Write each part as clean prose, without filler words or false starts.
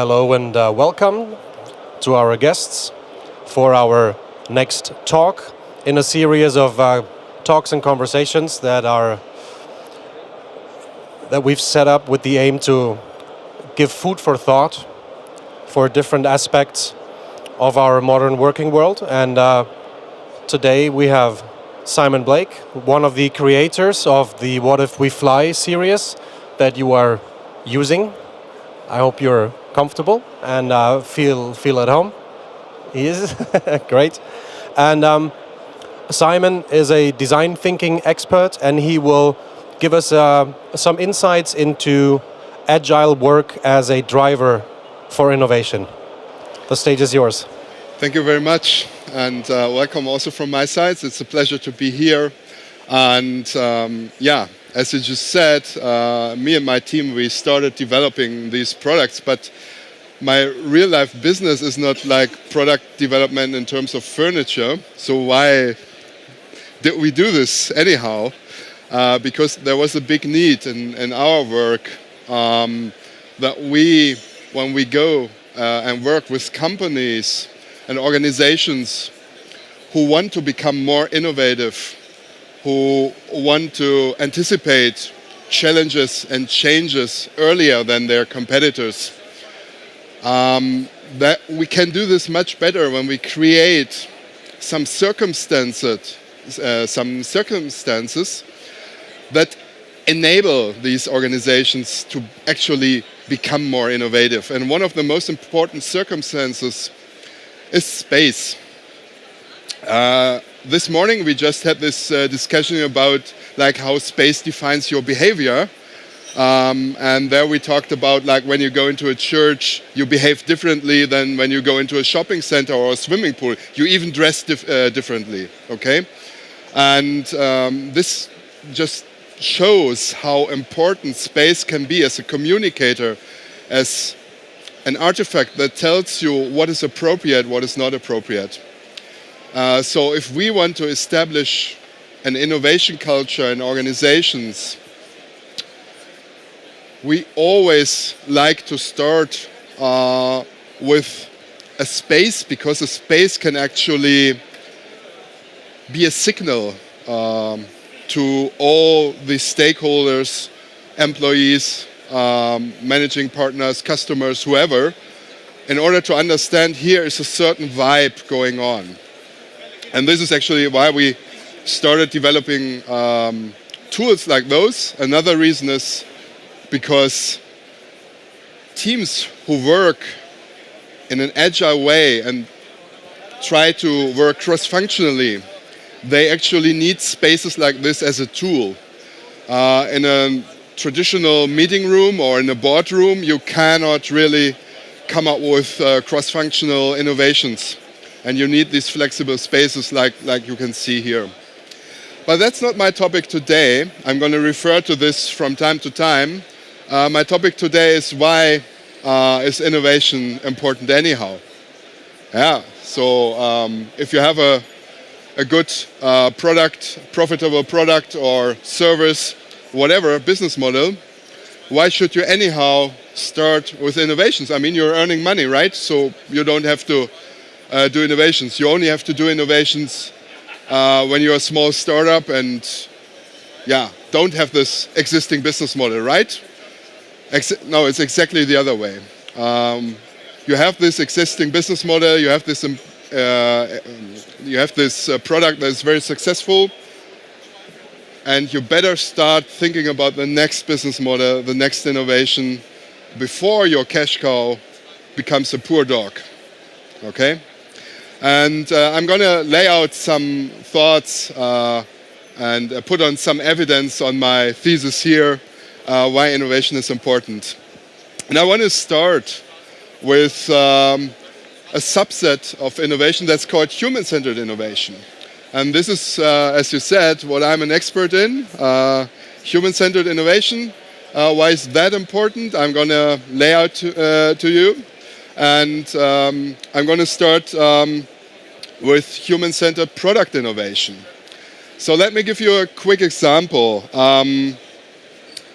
Hello and welcome to our guests for our next talk in a series of talks and conversations that we've set up with the aim to give food for thought for different aspects of our modern working world. And today we have Simon Blake, one of the creators of the What If We Fly series that you are using. I hope you're comfortable and feel at home. He is great. And Simon is a design thinking expert, and he will give us some insights into agile work as a driver for innovation. The stage is yours. Thank you very much, and welcome also from my side. It's a pleasure to be here. And as you just said, me and my team, we started developing these products, but my real life business is not like product development in terms of furniture. So why did we do this anyhow? Because there was a big need in our work that when we go and work with companies and organizations who want to become more innovative, who want to anticipate challenges and changes earlier than their competitors, that we can do this much better when we create some circumstances that enable these organizations to actually become more innovative. And one of the most important circumstances is space. This morning we just had this discussion about like how space defines your behavior, and there we talked about like when you go into a church you behave differently than when you go into a shopping center or a swimming pool. You even dress differently, okay? And this just shows how important space can be as a communicator, as an artifact that tells you what is appropriate, what is not appropriate. So if we want to establish an innovation culture in organizations, we always like to start with a space, because a space can actually be a signal to all the stakeholders, employees, managing partners, customers, whoever, in order to understand here is a certain vibe going on. And this is actually why we started developing tools like those. Another reason is because teams who work in an agile way and try to work cross-functionally, they actually need spaces like this as a tool. In a traditional meeting room or in a boardroom, you cannot really come up with cross-functional innovations. And you need these flexible spaces like you can see here. But that's not my topic today. I'm going to refer to this from time to time. My topic today is why is innovation important anyhow? Yeah, so if you have a good product, profitable product or service, whatever, business model, why should you anyhow start with innovations? I mean, you're earning money, right? So you don't have to do innovations. You only have to do innovations when you're a small startup and don't have this existing business model, right? No, it's exactly the other way. You have this existing business model, you have this product that is very successful, and you better start thinking about the next business model, the next innovation, before your cash cow becomes a poor dog, okay? And I'm going to lay out some thoughts and put on some evidence on my thesis here, why innovation is important. And I want to start with a subset of innovation that's called human-centered innovation. And this is, as you said, what I'm an expert in, human-centered innovation. Why is that important? I'm going to lay out to you. And I'm going to start with human-centered product innovation. So let me give you a quick example.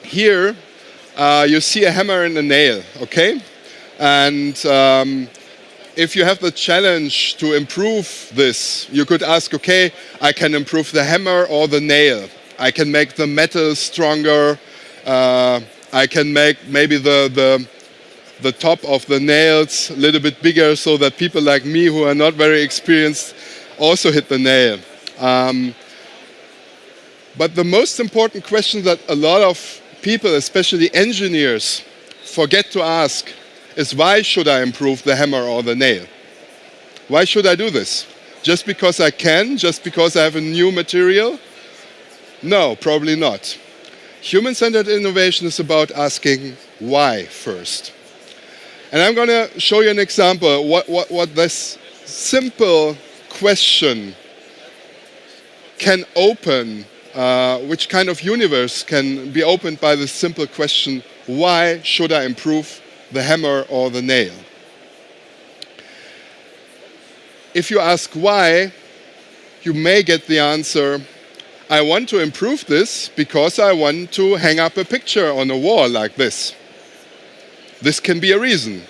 Here you see a hammer and a nail, okay? And if you have the challenge to improve this, you could ask, okay, I can improve the hammer or the nail. I can make the metal stronger. I can make maybe the top of the nails a little bit bigger so that people like me who are not very experienced also hit the nail. But the most important question that a lot of people, especially engineers, forget to ask is, why should I improve the hammer or the nail? Why should I do this? Just because I can? Just because I have a new material? No, probably not. Human-centered innovation is about asking why first. And I'm going to show you an example what this simple question can open, which kind of universe can be opened by this simple question, why should I improve the hammer or the nail? If you ask why, you may get the answer, I want to improve this because I want to hang up a picture on a wall like this. This can be a reason.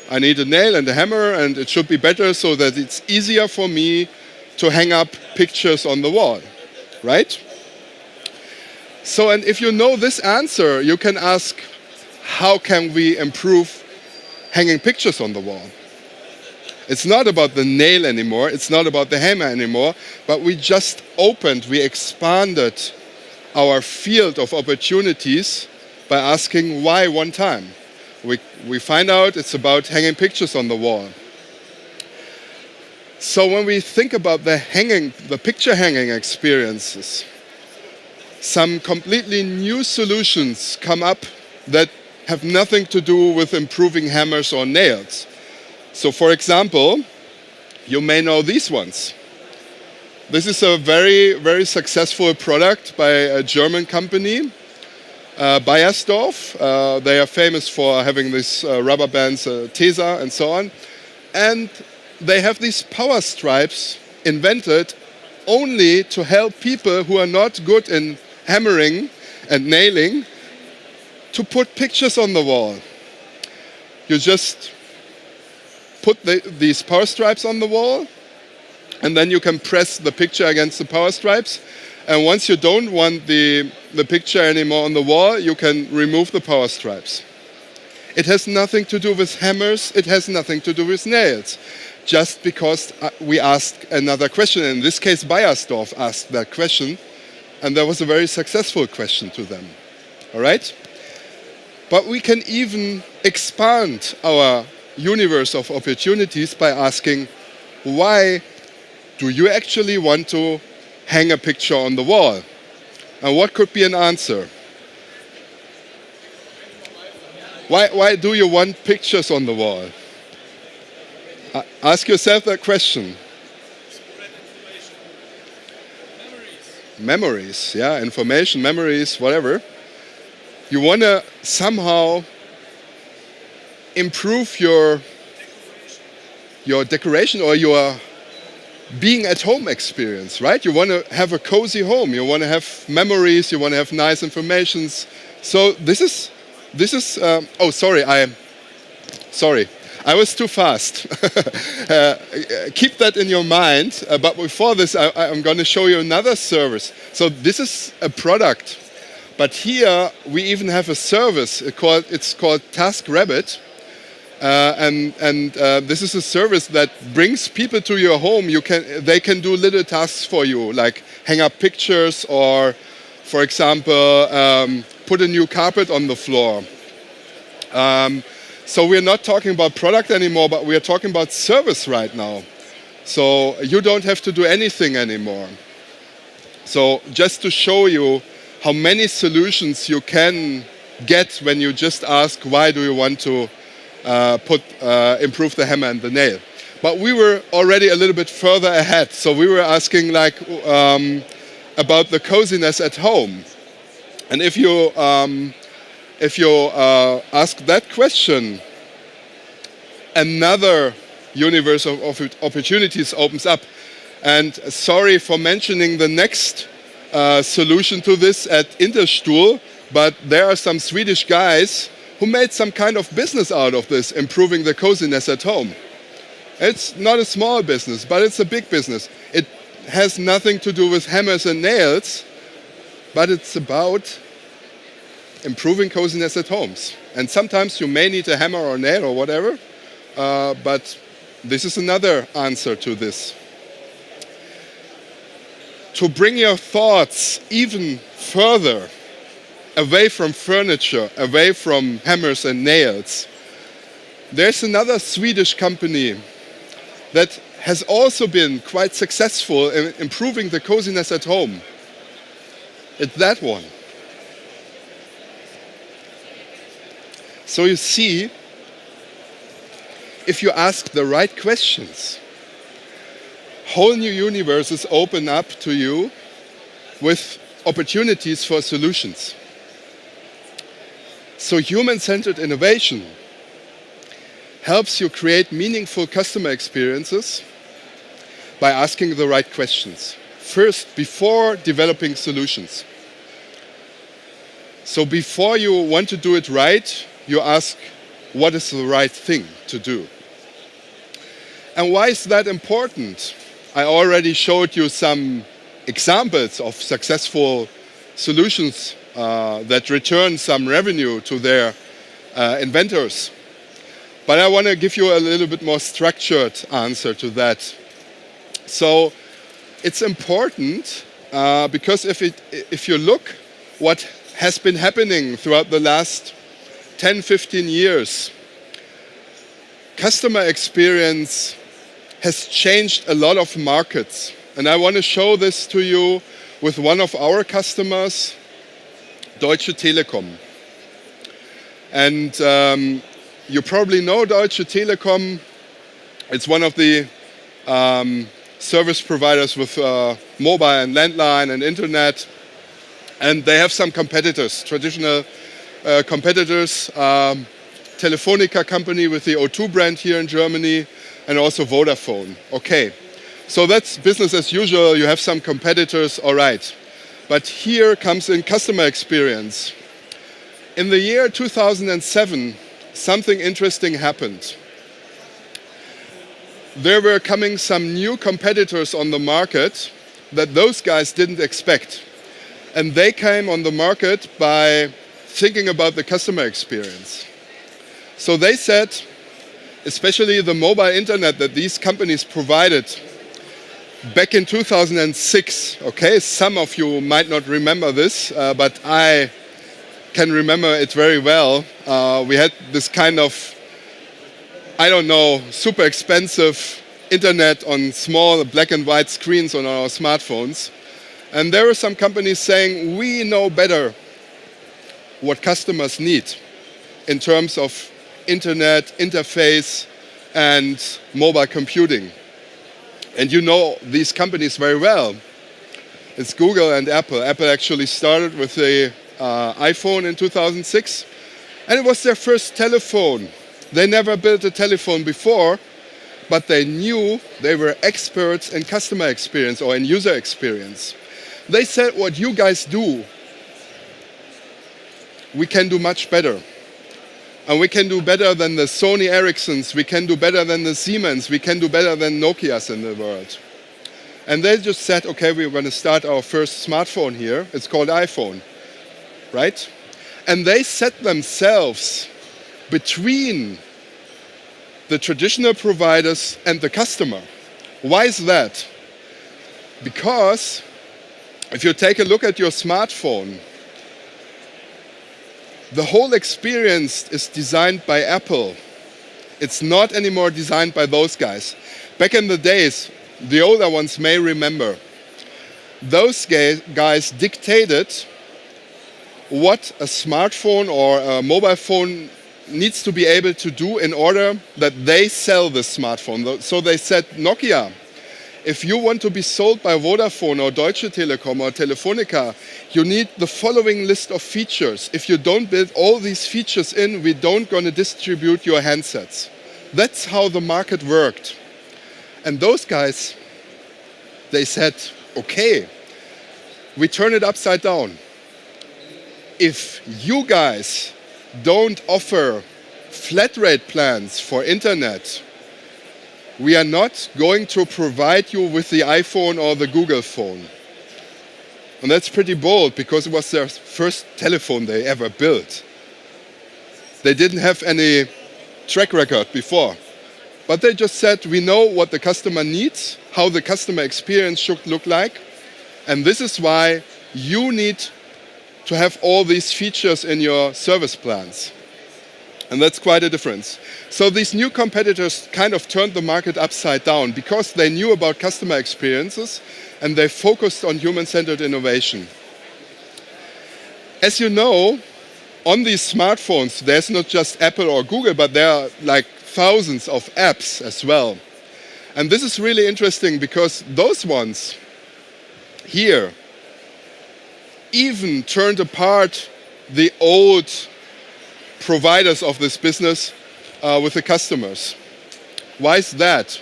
I need a nail and a hammer, and it should be better so that it's easier for me to hang up pictures on the wall, right? So, and if you know this answer, you can ask, how can we improve hanging pictures on the wall? It's not about the nail anymore, it's not about the hammer anymore, but we just we expanded our field of opportunities by asking why one time. We find out it's about hanging pictures on the wall. So when we think about the picture hanging experiences, some completely new solutions come up that have nothing to do with improving hammers or nails. So for example, you may know these ones. This is a very, very successful product by a German company, Beiersdorf. They are famous for having these rubber bands, Tesa and so on. And they have these power stripes invented only to help people who are not good in hammering and nailing to put pictures on the wall. You just put these power stripes on the wall, and then you can press the picture against the power stripes. And once you don't want the picture anymore on the wall, you can remove the power stripes. It has nothing to do with hammers, it has nothing to do with nails. Just because we asked another question. In this case, Beiersdorf asked that question, and that was a very successful question to them. All right? But we can even expand our universe of opportunities by asking, why do you actually want to hang a picture on the wall? And what could be an answer? Why do you want pictures on the wall? Ask yourself that question. Memories, yeah, information, memories, whatever. You want to somehow improve your decoration or your being at home experience, right? You want to have a cozy home. You want to have memories. You want to have nice informations. So this is. Oh, sorry. I was too fast. Keep that in your mind. But before this, I'm going to show you another service. So this is a product, but here we even have a service. It's called TaskRabbit. And this is a service that brings people to your home. They can do little tasks for you, like hang up pictures or, for example, put a new carpet on the floor. So we're not talking about product anymore, but we're talking about service right now. So you don't have to do anything anymore. So just to show you how many solutions you can get when you just ask, why do you want to improve the hammer and the nail? But we were already a little bit further ahead. So we were asking about the coziness at home. And if you ask that question, another universe of opportunities opens up. And sorry for mentioning the next solution to this at Interstuhl, but there are some Swedish guys who made some kind of business out of this, improving the coziness at home. It's not a small business, but it's a big business. It has nothing to do with hammers and nails, but it's about improving coziness at homes. And sometimes you may need a hammer or nail or whatever, but this is another answer to this. To bring your thoughts even further away from furniture, away from hammers and nails, there's another Swedish company that has also been quite successful in improving the coziness at home. It's that one. So you see, if you ask the right questions, whole new universes open up to you with opportunities for solutions. So human-centered innovation helps you create meaningful customer experiences by asking the right questions. First, before developing solutions. So before you want to do it right, you ask, what is the right thing to do? And why is that important? I already showed you some examples of successful solutions that return some revenue to their inventors. But I want to give you a little bit more structured answer to that. So it's important because if you look what has been happening throughout the last 10, 15 years, customer experience has changed a lot of markets. And I want to show this to you with one of our customers, Deutsche Telekom. And you probably know Deutsche Telekom. It's one of the service providers with mobile and landline and internet. And they have some competitors, traditional competitors, Telefonica company with the O2 brand here in Germany, and also Vodafone. Okay, so that's business as usual. You have some competitors, all right. But here comes in customer experience. In the year 2007, something interesting happened. There were coming some new competitors on the market that those guys didn't expect. And they came on the market by thinking about the customer experience. So they said, especially the mobile internet that these companies provided back in 2006, okay, some of you might not remember this, but I can remember it very well. We had this kind of, I don't know, super expensive internet on small black and white screens on our smartphones. And there were some companies saying, we know better what customers need in terms of internet, interface, and mobile computing. And you know these companies very well. It's Google and Apple. Apple actually started with the iPhone in 2006, and it was their first telephone. They never built a telephone before, but they knew they were experts in customer experience or in user experience. They said, what you guys do, we can do much better. And we can do better than the Sony Ericssons, we can do better than the Siemens, we can do better than Nokias in the world. And they just said, okay, we're going to start our first smartphone here. It's called iPhone, right? And they set themselves between the traditional providers and the customer. Why is that? Because if you take a look at your smartphone, the whole experience is designed by Apple. It's not anymore designed by those guys. Back in the days, the older ones may remember, those guys dictated what a smartphone or a mobile phone needs to be able to do in order that they sell the smartphone. So they said, Nokia, if you want to be sold by Vodafone or Deutsche Telekom or Telefonica, you need the following list of features. If you don't build all these features in, we don't going to distribute your handsets. That's how the market worked. And those guys, they said, okay, we turn it upside down. If you guys don't offer flat rate plans for internet, we are not going to provide you with the iPhone or the Google phone. And that's pretty bold because it was their first telephone they ever built. They didn't have any track record before. But they just said, we know what the customer needs, how the customer experience should look like, and this is why you need to have all these features in your service plans. And that's quite a difference. So these new competitors kind of turned the market upside down because they knew about customer experiences and they focused on human-centered innovation. As you know, on these smartphones, there's not just Apple or Google, but there are like thousands of apps as well. And this is really interesting because those ones here even turned apart the old providers of this business with the customers. Why is that?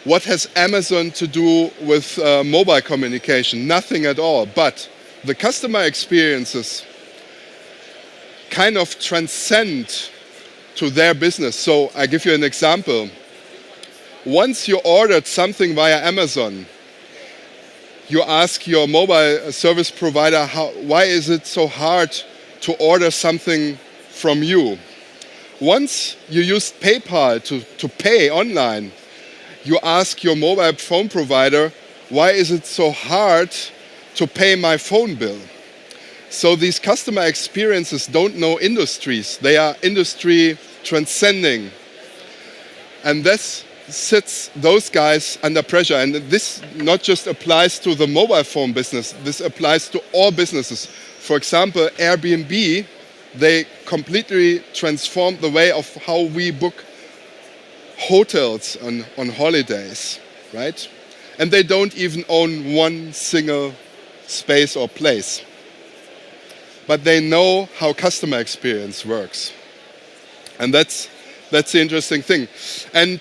What has Amazon to do with mobile communication? Nothing at all. But the customer experiences kind of transcend to their business. So I give you an example. Once you ordered something via Amazon, you ask your mobile service provider, why is it so hard to order something from you? Once you used PayPal to pay online, you ask your mobile phone provider, why is it so hard to pay my phone bill? So these customer experiences don't know industries. They are industry transcending. And this sits those guys under pressure. And this not just applies to the mobile phone business, this applies to all businesses. For example, Airbnb, they completely transformed the way of how we book hotels on holidays, right? And they don't even own one single space or place. But they know how customer experience works. And that's the interesting thing. And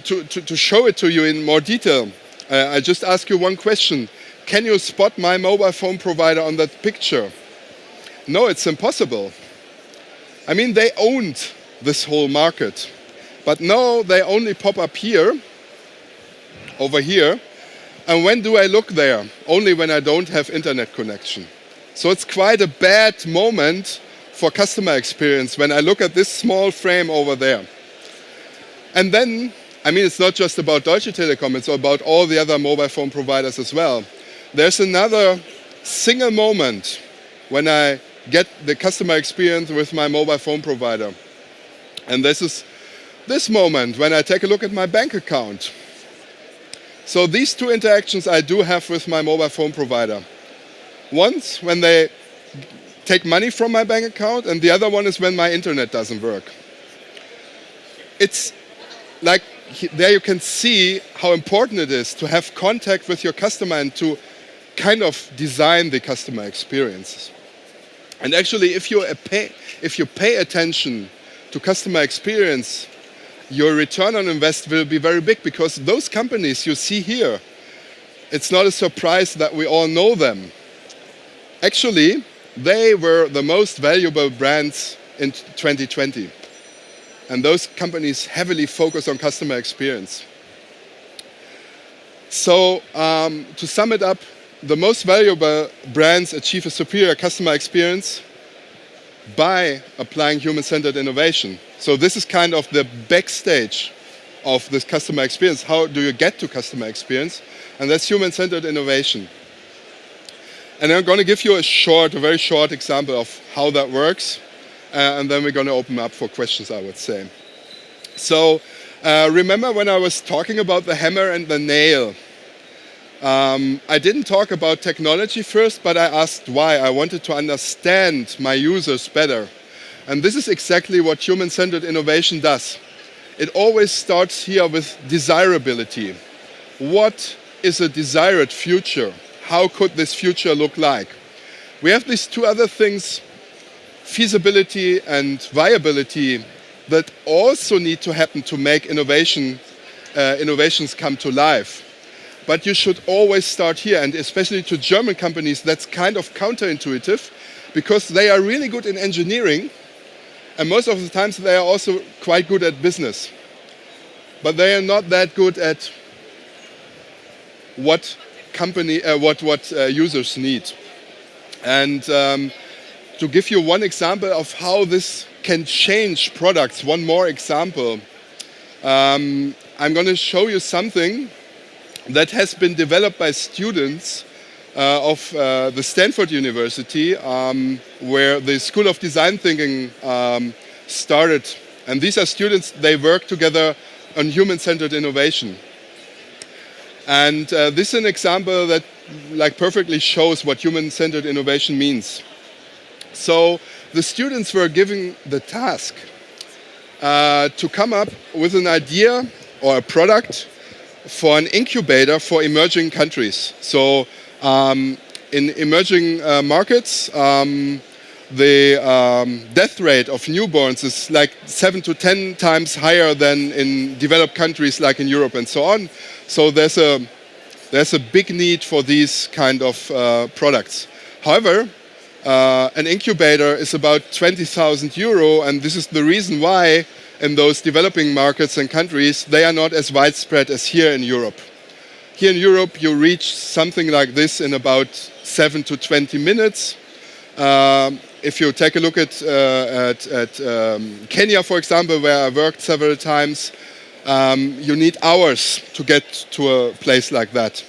to show it to you in more detail, I just ask you one question. Can you spot my mobile phone provider on that picture? No, it's impossible. I mean, they owned this whole market. But now they only pop up here, over here. And when do I look there? Only when I don't have internet connection. So it's quite a bad moment for customer experience when I look at this small frame over there. And then, I mean, it's not just about Deutsche Telekom, it's about all the other mobile phone providers as well. There's another single moment when I get the customer experience with my mobile phone provider. And this is this moment when I take a look at my bank account. So these two interactions I do have with my mobile phone provider. Once when they take money from my bank account, and the other one is when my internet doesn't work. It's like there you can see how important it is to have contact with your customer and to kind of design the customer experiences. And actually, if you pay attention to customer experience, your return on invest will be very big because those companies you see here, it's not a surprise that we all know them. Actually, they were the most valuable brands in 2020. And those companies heavily focus on customer experience. So to sum it up, the most valuable brands achieve a superior customer experience by applying human-centered innovation. So this is kind of the backstage of this customer experience. How do you get to customer experience? And that's human-centered innovation. And I'm going to give you a very short example of how that works. And then we're going to open up for questions, I would say. So remember when I was talking about the hammer and the nail? I didn't talk about technology first, but I asked why. I wanted to understand my users better. And this is exactly what human-centered innovation does. It always starts here with desirability. What is a desired future? How could this future look like? We have these two other things, feasibility and viability, that also need to happen to make innovations come to life. But you should always start here, and especially to German companies, that's kind of counterintuitive, because they are really good in engineering, And most of the times they are also quite good at business. But they are not that good at what users need. And to give you one example of how this can change products, one more example, I'm going to show you something that has been developed by students of the Stanford University, where the School of Design Thinking started. And these are students, they work together on human-centered innovation. And this is an example that perfectly shows what human-centered innovation means. So the students were given the task to come up with an idea or a product for an incubator for emerging countries. So in emerging markets, the death rate of newborns is like 7 to 10 times higher than in developed countries like in Europe and so on. So there's a big need for these kind of products. However, an incubator is about 20,000 euro, and this is the reason why in those developing markets and countries they are not as widespread as here in Europe. Here in Europe you reach something like this in about 7 to 20 minutes. If you take a look at Kenya, for example, where I worked several times, you need hours to get to a place like that.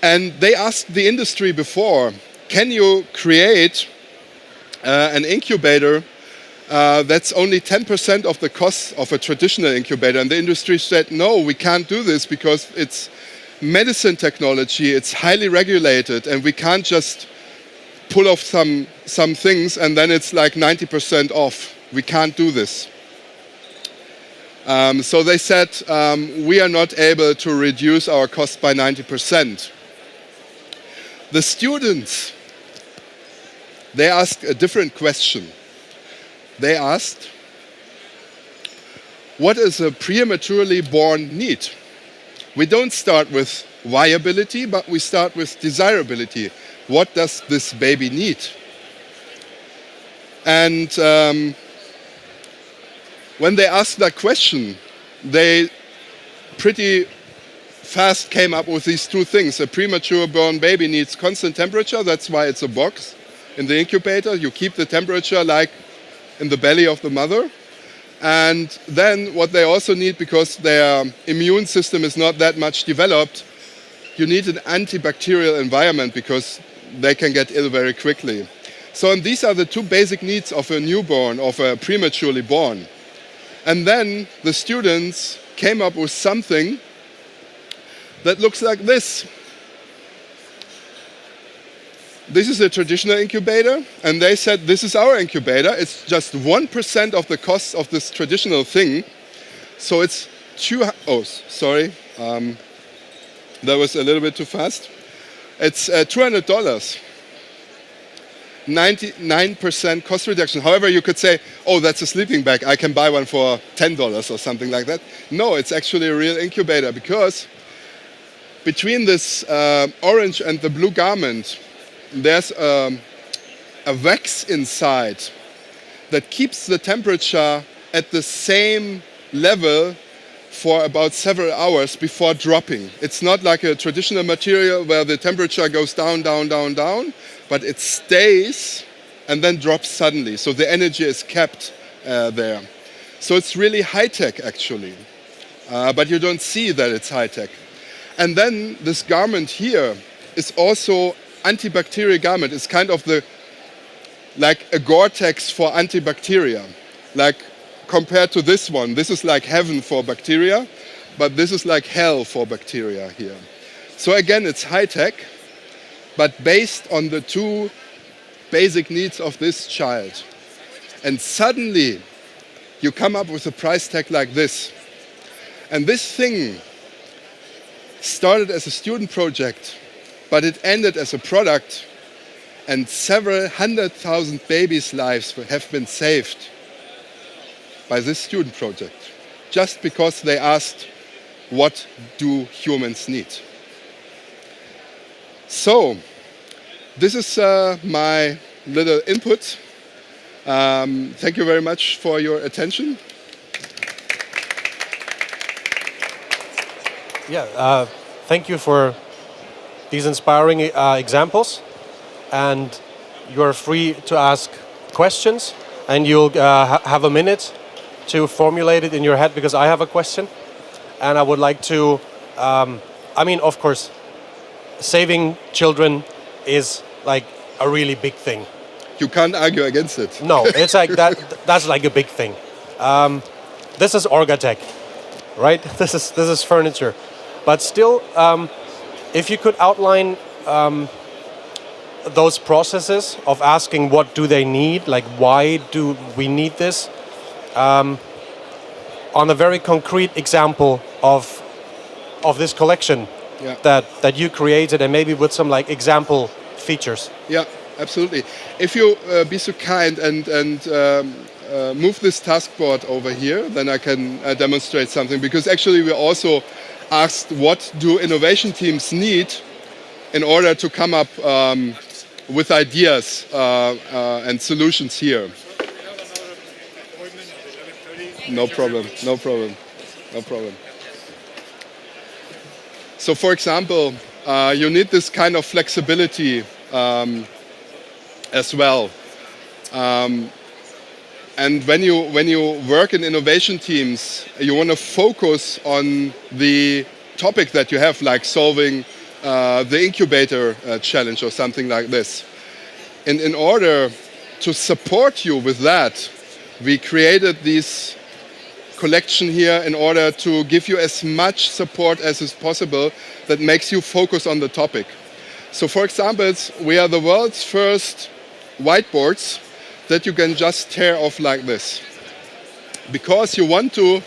And they asked the industry before, can you create an incubator that's only 10% of the cost of a traditional incubator? And the industry said, no, we can't do this because it's medicine technology, it's highly regulated, and we can't just pull off some things and then it's like 90% off. We can't do this. So they said, we are not able to reduce our cost by 90%. The students, they asked a different question. They asked, what is a prematurely born need? We don't start with viability, but we start with desirability. What does this baby need? And when they asked that question, they pretty fast came up with these two things. A premature born baby needs constant temperature. That's why it's a box in the incubator. You keep the temperature like in the belly of the mother. And then what they also need, because their immune system is not that much developed, you need an antibacterial environment because they can get ill very quickly. So and these are the two basic needs of a newborn, of a prematurely born. And then the students came up with something that looks like this. This is a traditional incubator, and they said this is our incubator. It's just 1% of the cost of this traditional thing. So it's that was a little bit too fast. It's $200. 99% cost reduction. However, you could say, oh, that's a sleeping bag. I can buy one for $10 or something like that. No, it's actually a real incubator, because between this orange and the blue garment, there's a wax inside that keeps the temperature at the same level for about several hours before dropping. It's not like a traditional material where the temperature goes down, down, down, down, but it stays and then drops suddenly. So the energy is kept there. So it's really high-tech, actually. But you don't see that it's high-tech. And then this garment here is also antibacterial garment. It's kind of like a Gore-Tex for antibacteria. Like compared to this one, this is like heaven for bacteria, but this is like hell for bacteria here. So again, it's high-tech, but based on the two basic needs of this child. And suddenly, you come up with a price tag like this. And this thing started as a student project, but it ended as a product, and several 100,000 babies' lives have been saved by this student project, just because they asked, what do humans need? So, this is my little input. Thank you very much for your attention. Yeah, thank you for these inspiring examples. And you're free to ask questions, and you'll have a minute to formulate it in your head, because I have a question. And I would like to, of course, saving children is like a really big thing. You can't argue against it. No, it's like that. That's like a big thing. This is ORGATEC, right? This is furniture, but still, if you could outline those processes of asking what do they need, like why do we need this, on a very concrete example of this collection that you created, and maybe with some like example features. Yeah, absolutely. If you be so kind and move this task board over here, then I can demonstrate something. Because actually we also asked what do innovation teams need in order to come up with ideas and solutions here. No problem. So for example, you need this kind of flexibility as well. And when you work in innovation teams, you want to focus on the topic that you have, like solving the incubator challenge or something like this. And in order to support you with that, we created this collection here in order to give you as much support as is possible that makes you focus on the topic. So for example, we are the world's first whiteboards that you can just tear off like this. Because you want to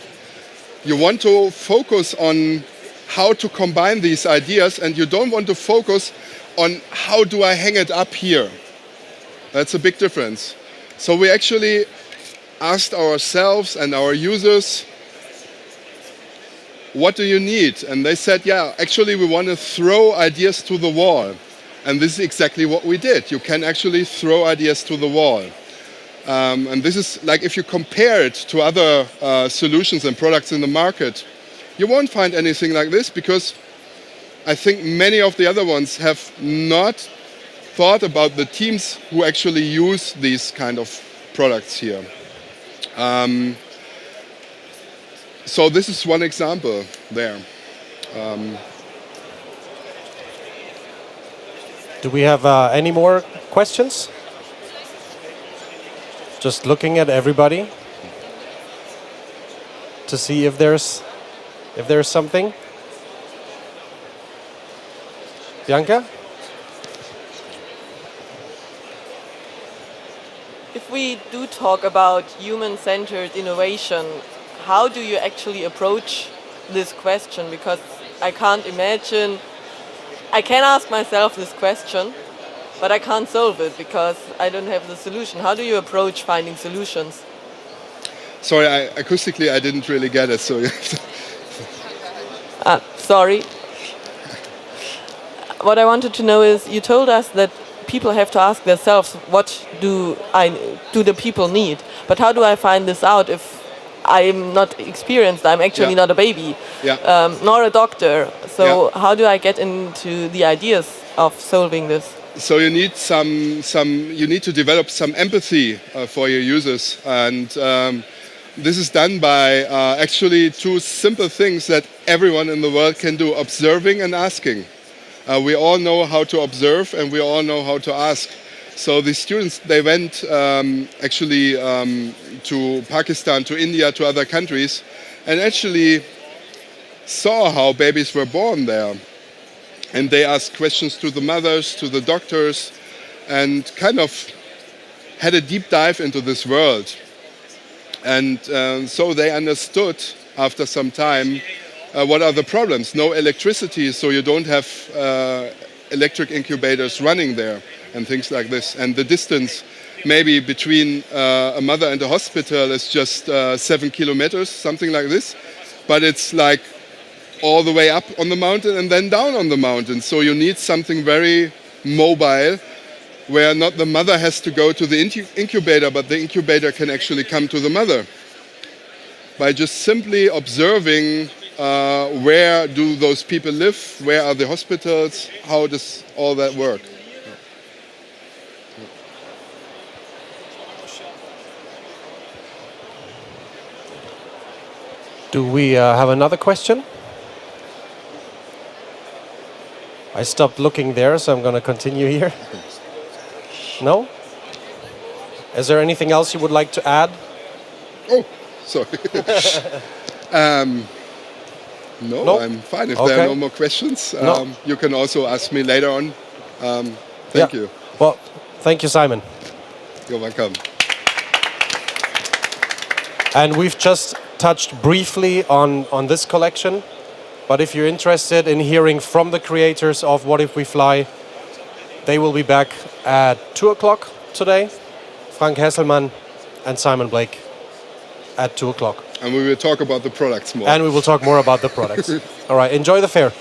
focus on how to combine these ideas, and you don't want to focus on how do I hang it up here. That's a big difference. So we actually asked ourselves and our users, what do you need? And they said, yeah, actually we want to throw ideas to the wall. And this is exactly what we did. You can actually throw ideas to the wall. And this is like, if you compare it to other solutions and products in the market, you won't find anything like this, because I think many of the other ones have not thought about the teams who actually use these kind of products here. So this is one example there. Do we have any more questions? Just looking at everybody to see if there's something. Bianca? If we do talk about human-centered innovation, how do you actually approach this question? Because I can't imagine, I can ask myself this question, but I can't solve it because I don't have the solution. How do you approach finding solutions? Sorry, acoustically I didn't really get it, so you have to... Sorry. What I wanted to know is, you told us that people have to ask themselves, what do the people need? But how do I find this out if I'm not experienced? I'm actually not a baby, nor a doctor. So how do I get into the ideas of solving this? So you need you need to develop some empathy for your users, and this is done by actually two simple things that everyone in the world can do: observing and asking. We all know how to observe, and we all know how to ask. So the students, they went actually to Pakistan, to India, to other countries, and actually saw how babies were born there. And they asked questions to the mothers, to the doctors, and kind of had a deep dive into this world. And so they understood after some time what are the problems. No electricity, so you don't have electric incubators running there and things like this. And the distance maybe between a mother and a hospital is just 7 kilometers, something like this. But it's like all the way up on the mountain and then down on the mountain. So you need something very mobile where not the mother has to go to the incubator, but the incubator can actually come to the mother by just simply observing where do those people live, where are the hospitals, how does all that work. Do we have another question? I stopped looking there, so I'm going to continue here. No? Is there anything else you would like to add? Oh, sorry. No, No? I'm fine. If Okay. there are no more questions, No. you can also ask me later on. Thank you. Well, thank you, Simon. You're welcome. And we've just touched briefly on this collection, but if you're interested in hearing from the creators of What If We Fly, they will be back at 2 o'clock today. Frank Hesselmann and Simon Blake at 2 o'clock. And we will talk about the products more. And we will talk more about the products. All right, enjoy the fair.